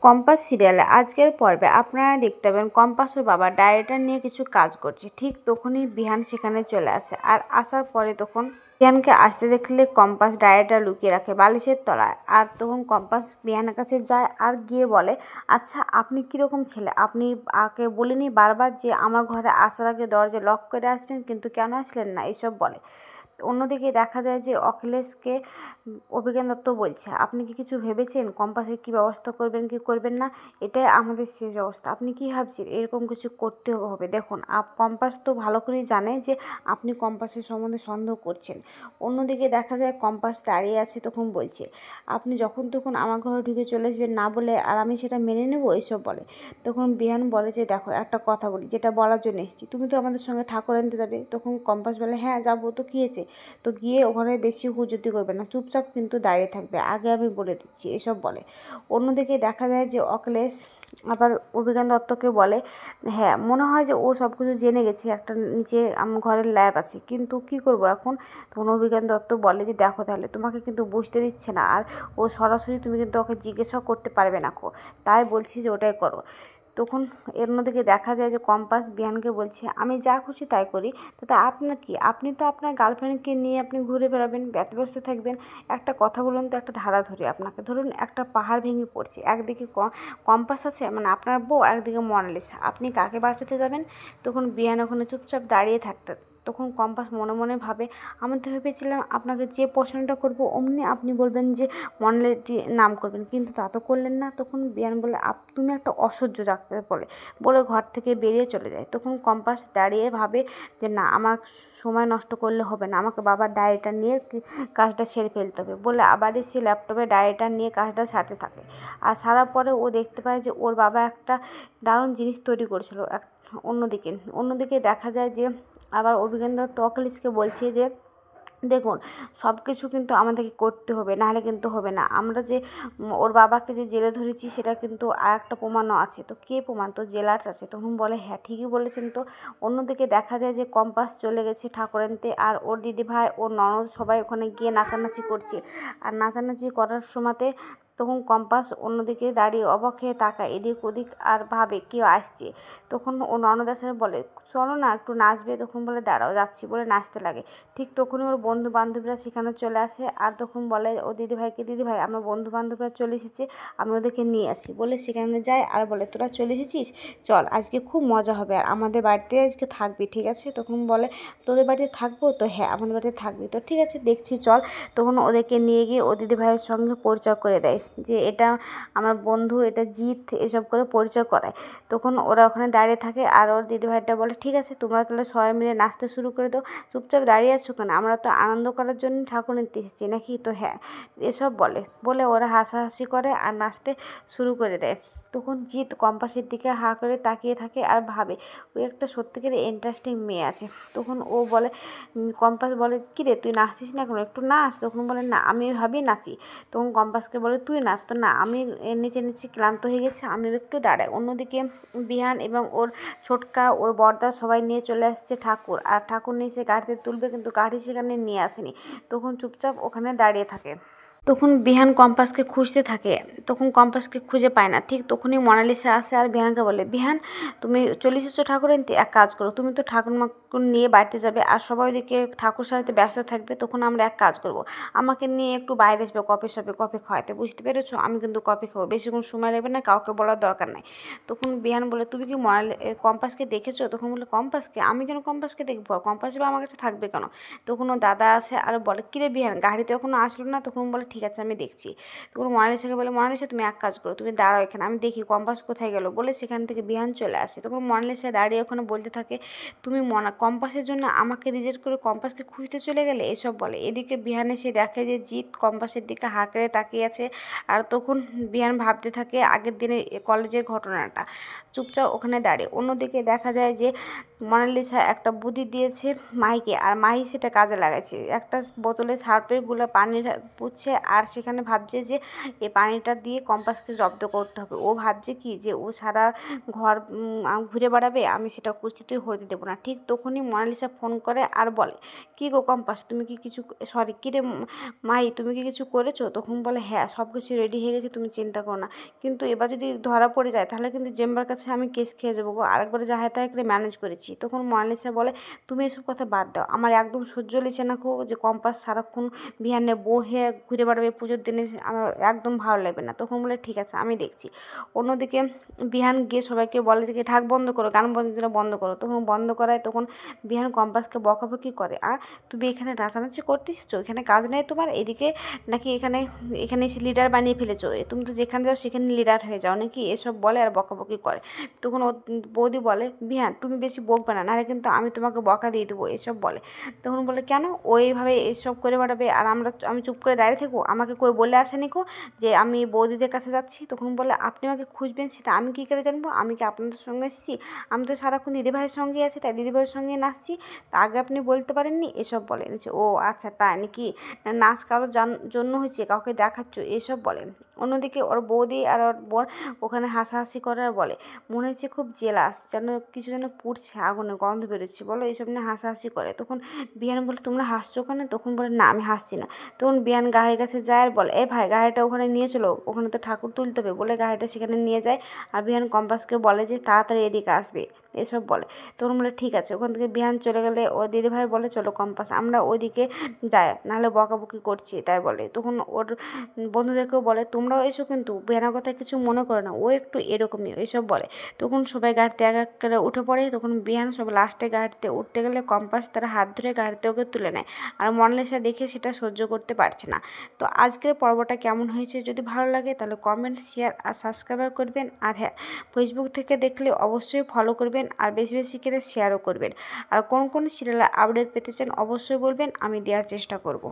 Compass সিরিয়ালে আজকের পর্বে আপনারা দেখতে পাবেন কম্পাস ওর বাবা ডায়েরিটা নিয়ে কিছু কাজ করছে। ঠিক তখনই বিহান সেখানে চলে আসে, আর আসার পরে তখন বিহানকে আসতে দেখলে কম্পাস ডায়েরিটা লুকিয়ে রাখে বালিশের তলায়। আর তখন কম্পাস বিহানের কাছে যায় আর গিয়ে বলে, আচ্ছা আপনি কীরকম ছেলে, আপনি আগে বলিনি বারবার যে আমার ঘরে আসার আগে দরজা লক করে আসবেন, কিন্তু কেন আসলেন না, এইসব বলে। অন্যদিকে দেখা যায় যে অখিলেশকে অভিজ্ঞান দত্ত বলছে, আপনি কি কিছু ভেবেছেন কম্পাসের কী ব্যবস্থা করবেন কি করবেন না, এটাই আমাদের শেষ অবস্থা, আপনি কি ভাবছেন এরকম কিছু করতে হবে। দেখুন কম্পাস তো ভালো করেই জানে যে আপনি কম্পাসের সম্বন্ধে সন্দেহ করছেন। অন্যদিকে দেখা যায় কম্পাস দাঁড়িয়ে আছে, তখন বলছে আপনি যখন তখন আমার ঘরে ঢুকে চলে আসবেন না বলে, আর আমি সেটা মেনে নেব, এইসব বলে। তখন বিহান বলে যে দেখো একটা কথা বলি, যেটা বলার জন্য এসেছি, তুমি তো আমাদের সঙ্গে ঠাকুর আনতে যাবে। তখন কম্পাস বলে হ্যাঁ যাবো, তো কী হয়েছে, তো গিয়ে ওখানে বেশি হুজুতি করবে না, চুপচাপ কিন্তু দাঁড়িয়ে থাকবে, আগে আমি বলে দিচ্ছি, এসব বলে। অন্যদিকে দেখা যায় যে অখিলেশ আবার অভিজ্ঞান দত্তকে বলে, হ্যাঁ মনে হয় যে ও সব কিছু জেনে গেছে, একটা নিচে আমার ঘরের ল্যাব আছে, কিন্তু কি করব এখন। তখন অভিজ্ঞান দত্ত বলে যে দেখো তাহলে তোমাকে কিন্তু বুঝতে দিচ্ছে না, আর ও সরাসরি তুমি কিন্তু ওকে জিজ্ঞাসাও করতে পারবে না, তাই বলছি যে ওটাই করো। তখন এর মধ্যে দেখা যায় যে কম্পাস বিহানকে বলছে, আমি যা খুশি তাই করি, তাতে আপনার কি, আপনি তো আপনার গার্লফ্রেন্ডকে নিয়ে আপনি ঘুরে বেড়াবেন, ব্যতিব্যস্ত থাকবেন। একটা কথা বলুন তো, একটা ধাঁধা ধরি আপনাকে, ধরুন একটা পাহাড় ভেঙে পড়ছে, একদিকে কম্পাস আছে মানে আপনার বউ, একদিকে মোনালিসা, আপনি কাকে বাঁচাতে যাবেন। তখন বিহান ওখানে চুপচাপ দাঁড়িয়ে থাকতে, তখন কম্পাস মনে মনে ভাবে, আমি তো ভেবেছিলাম আপনাকে যে প্রশ্নটা করবো অমনি আপনি বলবেন যে মনালিসা নাম করবেন, কিন্তু তা তো করলেন না। তখন বিহান বলে তুমি একটা অসহ্য যাকে বলে, বলে ঘর থেকে বেরিয়ে চলে যায়। তখন কম্পাস দাঁড়িয়ে ভাবে যে না, আমার সময় নষ্ট করলে হবে না, আমাকে বাবার ডায়েরিটা নিয়ে কাজটা সেরে ফেলতে হবে, বলে আবার সে ল্যাপটপে ডায়েরিটা নিয়ে কাজটা সারতে থাকে। আর সারার পরে ও দেখতে পায় যে ওর বাবা একটা দারুণ জিনিস তৈরি করেছিল। অন্যদিকে দেখা যায় যে আবার অভিজ্ঞান দত্ত অখিলেশকে বলছে যে দেখুন সব কিছু কিন্তু আমাদেরকে করতে হবে, নাহলে কিন্তু হবে না। আমরা যে ওর বাবাকে যে জেলে ধরেছি সেটা কিন্তু আর একটা প্রমাণও আছে, তো কে প্রমাণ, তো জেলার আছে। তখন বলে হ্যাঁ ঠিকই বলেছেন। তো অন্যদিকে দেখা যায় যে কম্পাস চলে গেছে ঠাকুর আনতে, আর ওর দিদিভাই ওর ননদ সবাই ওখানে গিয়ে নাচানাচি করছে। আর নাচানাচি করার সময়তে তখন কম্পাস অন্যদিকে দাঁড়িয়ে অবাক হয়ে তাকায় এদিক ওদিক আর ভাবে কেউ আসছে। তখন ও ননদ এসে বলে চলো না একটু নাচবে, তখন বলে দাঁড়াও যাচ্ছি, বলে নাচতে লাগে। ঠিক তখনই ওর বন্ধু বান্ধবীরা সেখানে চলে আসে, আর তখন বলে ও দিদিভাইকে, দিদিভাই আমার বন্ধু বান্ধবীরা চলে এসেছে, আমি ওদেরকে নিয়ে আসি, বলে সেখানে যায় আর বলে তোরা চলে এসেছিস, চল আজকে খুব মজা হবে, আর আমাদের বাড়িতে আজকে থাকবি ঠিক আছে। তখন বলে তোদের বাড়িতে থাকবো, তো হ্যাঁ আমাদের বাড়িতে থাকবি, তো ঠিক আছে দেখছি চল। তখন ওদেরকে নিয়ে গিয়ে ও দিদিভাইয়ের সঙ্গে পরিচয় করে দেয় যে এটা আমার বন্ধু, এটা জিৎ, এসব করে পরিচয় করায়। তখন ওরা ওখানে দাঁড়িয়ে থাকে, আর ওর দিদিভাইটা বলে ঠিক আছে তোমরা তাহলে সবাই মিলে নাচতে শুরু করে দাও, চুপচাপ দাঁড়িয়ে আছো কেন, আমরা তো আনন্দ করার জন্য ঠাকুর নিতে এসেছি নাকি, তো হ্যাঁ এসব বলে ওরা হাসাহাসি করে আর নাচতে শুরু করে দেয়। তখন জিৎ কম্পাসের দিকে হা করে তাকিয়ে থাকে আর ভাবে ওই একটা সত্যিকার ইন্টারেস্টিং মেয়ে আছে। তখন ও বলে কম্পাস বলে কী রে তুই নাচছিস না এখন, একটু নাচ। তখন বলে না আমি ভাবি নাচি। তখন কম্পাসকে বলে তুই নাচ, তো না আমি নিচে নিচে ক্লান্ত হয়ে গেছি, আমি একটু দাঁড়াই। অন্যদিকে বিহান এবং ওর ছোটকা ওর বড়দা সবাই নিয়ে চলে আসছে ঠাকুর, আর ঠাকুর নিয়ে সে গাড়িতে তুলবে, কিন্তু গাড়ি সেখানে নিয়ে আসেনি, তখন চুপচাপ ওখানে দাঁড়িয়ে থাকে। তখন বিহান কম্পাসকে খুঁজতে থাকে, তখন কম্পাসকে খুঁজে পায় না। ঠিক তখনই মোনালিসা আসে আর বিহানকে বলে বিহান তুমি চলে এসেছো ঠাকুর আনতে, এক কাজ করো তুমি তো ঠাকুর মাকুর নিয়ে বাড়িতে যাবে, আর সবাই ওদিকে ঠাকুর সাজাতে ব্যস্ত থাকবে, তখন আমরা এক কাজ করব, আমাকে নিয়ে একটু বাইরে আসবে কফি শপে কফি খাওয়াতে, বুঝতে পেরেছো, আমি কিন্তু কফি খাবো, বেশিক্ষণ সময় লাগবে না, কাউকে বলার দরকার নাই। তখন বিহান বলে তুমি কি কম্পাসকে দেখেছো। তখন বলে কম্পাসকে, আমি কেন কম্পাসকে দেখবো, কম্পাস বা আমার কাছে থাকবে কেন। তখন ও দাদা আসে আর বলে কিরে বিহান গাড়িতে এখনো আসলো না। তখন বলে ঠিক আছে আমি দেখছি। তখন মোনালিসাকে বলে মোনালিসা তুমি এক কাজ করো, তুমি দাঁড়াও এখানে, আমি দেখি কম্পাস কোথায় গেল, বলে সেখান থেকে বিহান চলে আসে। তখন মোনালিসা দাঁড়িয়ে ওখানে বলতে থাকে তুমি কম্পাসের জন্য আমাকে রিজেক্ট করে কম্পাসকে খুঁজতে চলে গেলে, এসব বলে। এদিকে বিহান এসে দেখে যে জিৎ কম্পাসের দিকে হা করে তাকিয়ে আছে, আর তখন বিহান ভাবতে থাকে আগের দিনের কলেজের ঘটনাটা, চুপচাপ ওখানে দাঁড়িয়ে। অন্যদিকে দেখা যায় যে মোনালিসা একটা বুদ্ধি দিয়েছে মাহিকে, আর মাহি সেটা কাজে লাগাচ্ছে, একটা বোতলে সার্ফের গুলো পানি পুচ্ছে আর সেখানে ভাবছে যে এই পানিটা দিয়ে কম্পাসকে জব্দ করতে হবে। ও ভাবছে কি যে ও সারা ঘর ঘুরে বেড়াবে, আমি সেটা কিছুতেই হতে দেবো না। ঠিক তখনই মোনালিসা ফোন করে আর বলে, কী গো কম্পাস, তুমি কি কিছু, সরি কী রে মাই, তুমি কি কিছু করেছো? তখন বলে, হ্যাঁ সব কিছু রেডি হয়ে গেছে, তুমি চিন্তা করো না। কিন্তু এবার যদি ধরা পড়ে যায় তাহলে কিন্তু জেম্বার কাছে আমি কেস খেয়ে যাবো গো। আরেকবার যা হয় তাই করে ম্যানেজ করেছি। তখন মোনালিসা বলে, তুমি এসব কথা বাদ দাও, আমার একদম সহ্য লিছে না গো যে কম্পাস সারাক্ষণ বিহানের বউ হয়ে ঘুরে বেড়াবে পুজোর দিনে, আমার একদম ভালো লাগবে না। তখন বলে, ঠিক আছে আমি দেখছি। অন্যদিকে বিহান গিয়ে সবাইকে বলে যে ঢাক বন্ধ করো, গান বাজনা বন্ধ করো। তখন বন্ধ করায় তখন বিহান কম্পাসকে বকাবকি করে, আর তুমি এখানে নাচানাচি করতে এসেছো, এখানে কাজ নেই তোমার এদিকে, নাকি এখানে এখানে এসে লিডার বানিয়ে ফেলেছো, তুমি তো যেখানে যাও সেখানে লিডার হয়ে যাও নাকি, এসব বলে আর বকাবকি করে। তখন ও বৌদি বলে, বিহান তুমি বেশি বকবে না, নাহলে কিন্তু আমি তোমাকে বকা দিয়ে দেবো, এসব বলে। তখন বলে, কেন ও এইভাবে এসব করে বেড়াবে আর আমি চুপ করে দাঁড়িয়ে থাকবো? আমাকে কই বলে আসেনি কো যে আমি বৌদিদের কাছে যাচ্ছি? তখন বলে, আপনি আমাকে খুঁজবেন সেটা আমি কী করে জানবো? আমি কি আপনাদের সঙ্গে এসেছি? আমি তো সারাক্ষণ দিদিভাইয়ের সঙ্গে আছি, তাই দিদিভাইয়ের সঙ্গে নাচছি, তা আগে আপনি বলতে পারেননি? এসব বলে। ও আচ্ছা তাই নাকি, নাচ কারোর জন্য হয়েছে, কাউকে দেখাচ্ছ, এসব বলে। অন্যদিকে ওর বৌদি আর ওর বোন ওখানে হাসাহাসি করে আর বলে, মনে হচ্ছে খুব জেলাস, যেন কিছু যেন পুড়ছে, আগুনে গন্ধ বেরোচ্ছে, বলো এইসব নিয়ে হাসাহাসি করে। তখন বিহান বলে, তোমরা হাসছো কেন? তখন বলে, না আমি হাসছি না। তখন বিহান গাড়ির কাছে যায় আর বলে, এ ভাই গাড়িটা ওখানে নিয়ে চলো, ওখানে তো ঠাকুর তুলতে হবে, বলে গাড়িটা সেখানে নিয়ে যায়। আর বিহান কম্পাসকে বলে যে তাড়াতাড়ি এদিকে আসবে, এসব বলে। তখন বলে, ঠিক আছে। ওখান থেকে বিহান চলে গেলে ও দিদিভাই বলে, চলো কম্পাস আমরা ওইদিকে যাই, নাহলে বকাবকি করছি, তাই বলে। তখন ওর বন্ধুদেরকেও বলে, তোমরাও এসো, কিন্তু বিহানের কথা কিছু মনে করো না, ও একটু এরকমই, এসব বলে। তখন সবাই গাড়িতে এক এক করে উঠে পড়ে। তখন বিহান সব লাস্টে গাড়িতে উঠতে গেলে কম্পাস তার হাত ধরে গাড়িতে ওকে তুলে নেয়। আর মোনালিসা দেখে সেটা সহ্য করতে পারছে না। তো আজকের পর্বটা কেমন হয়েছে যদি ভালো লাগে তাহলে কমেন্ট, শেয়ার আর সাবস্ক্রাইব করবেন। আর হ্যাঁ, ফেসবুক থেকে দেখলে অবশ্যই ফলো করবেন আর বেশি বেশি করে শেয়ারও করবেন। আর কোন কোন সিরিয়ালের আপডেট পেতে চান অবশ্যই বলবেন, আমি দেওয়ার চেষ্টা করব।